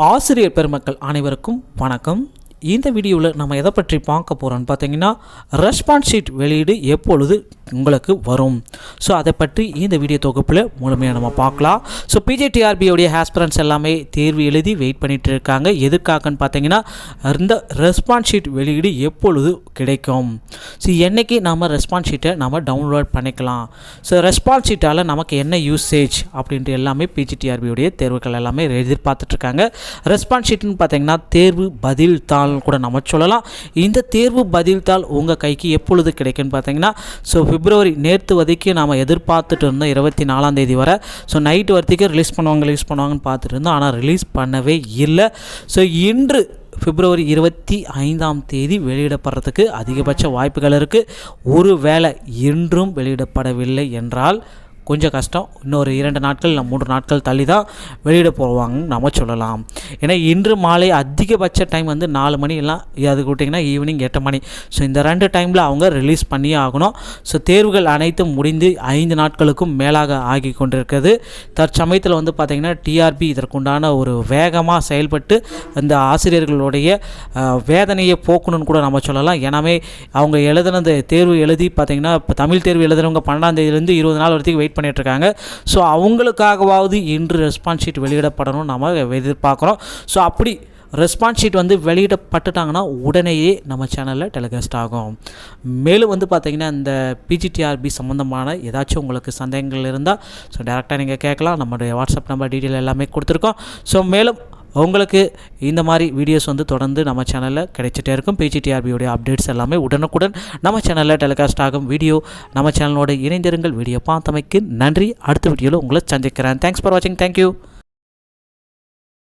ஆசிரியர் பெருமக்கள் அனைவருக்கும் வணக்கம். இந்த வீடியோவில் நம்ம எதை பற்றி பார்க்க போகிறோம்னு பார்த்தீங்கன்னா, ரெஸ்பான்ஸ் ஷீட் வெளியீடு எப்பொழுது உங்களுக்கு வரும். ஸோ அதை பற்றி இந்த வீடியோ தொகுப்பில் முழுமையாக நம்ம பார்க்கலாம். ஸோ பிஜிடிஆர்பியோடைய ஆஸ்பிரன்ட்ஸ் எல்லாமே தேர்வு எழுதி வெயிட் பண்ணிகிட்டு இருக்காங்க. எதுக்காகன்னு பார்த்தீங்கன்னா, இந்த ரெஸ்பான்ஸ் ஷீட் வெளியீடு எப்பொழுது கிடைக்கும், ஸோ என்றைக்கு நம்ம ரெஸ்பான்ஸ் ஷீட்டை நம்ம டவுன்லோட் பண்ணிக்கலாம், ஸோ ரெஸ்பான்ஸ் ஷீட்டால் நமக்கு என்ன யூசேஜ் அப்படின்ட்டு எல்லாமே பிஜிடிஆர்பியோடைய தேர்வுகள் எல்லாமே எதிர்பார்த்துட்ருக்காங்க. ரெஸ்பான்ஸ் ஷீட்னு பார்த்தீங்கன்னா தேர்வு பதில் தாள் கூட நம்ம சொல்லலாம். இந்த தேர்வு பதில் தாள் உங்கள் கைக்கு எப்பொழுது கிடைக்குன்னு பார்த்தீங்கன்னா, ஸோ பிப்ரவரி நேற்று வரைக்கும் நாம் எதிர்பார்த்துட்டு இருந்தோம் 24ஆம் தேதி வரை. ஸோ நைட்டு வரைக்கும் ரிலீஸ் பண்ணுவாங்கன்னு பார்த்துட்டு இருந்தோம். ஆனால் ரிலீஸ் பண்ணவே இல்லை. ஸோ இன்று பிப்ரவரி 25ஆம் தேதி வெளியிடப்படுறதுக்கு அதிகபட்ச வாய்ப்புகள் இருக்குது. ஒருவேளை இன்றும் வெளியிடப்படவில்லை என்றால் கொஞ்சம் கஷ்டம். இன்னொரு 2 நாட்கள் இல்லை 3 நாட்கள் தள்ளி தான் வெளியிட போவாங்கன்னு நம்ம சொல்லலாம். ஏன்னா இன்று மாலை அதிகபட்ச டைம் 4 மணி எல்லாம், அது கூட்டிங்கன்னா ஈவினிங் 8 மணி. ஸோ இந்த 2 டைமில் அவங்க ரிலீஸ் பண்ணியே ஆகணும். ஸோ தேர்வுகள் அனைத்தும் முடிந்து 5 நாட்களுக்கும் மேலாக ஆகி கொண்டிருக்கிறது. தற்சமயத்தில் பார்த்திங்கன்னா டிஆர்பி இதற்குண்டான ஒரு வேகமாக செயல்பட்டு இந்த ஆசிரியர்களுடைய வேதனையை போக்கணும்னு கூட நம்ம சொல்லலாம். ஏன்னாமே அவங்க எழுதினது தேர்வு எழுதி பார்த்திங்கன்னா, இப்போ தமிழ் தேர்வு எழுதுனவங்க 12ஆம் தேதியிலேருந்து 20 நாள் வரைக்கும் வெயிட் பண்ணிட்டுருக்காங்க. ஸோ அவங்களுக்காகவாவது இன்று ரெஸ்பான்ஸ் ஷீட் வெளியிடப்படணும் நம்ம எதிர்பார்க்குறோம். ஸோ அப்படி ரெஸ்பான்ஸ் ஷீட் வெளியிடப்பட்டுட்டாங்கன்னா உடனேயே நம்ம சேனலில் டெலிகாஸ்ட் ஆகும். மேலும் பார்த்திங்கன்னா, இந்த பிஜிடிஆர்பி சம்மந்தமான ஏதாச்சும் உங்களுக்கு சந்தேகங்கள் இருந்தால் ஸோ டேரெக்டாக நீங்கள் கேட்கலாம். நம்மளுடைய வாட்ஸ்அப் நம்பர் டீட்டெயில் எல்லாமே கொடுத்துருக்கோம். ஸோ மேலும் உங்களுக்கு இந்த மாதிரி வீடியோஸ் தொடர்ந்து நம்ம சேனலில் கிடைச்சிட்டே இருக்கும். பிஜிடிஆர்பியோடைய அப்டேட்ஸ் எல்லாமே உடனுக்குடன் நம்ம சேனலில் டெலிகாஸ்ட் ஆகும். வீடியோ நம்ம சேனலோட இணைந்திருங்கள். வீடியோ பார்த்தமைக்கு நன்றி. அடுத்த வீடியோவில் உங்களை சந்திக்கிறேன். தேங்க்ஸ் ஃபார் வாட்சிங். தேங்க்யூ.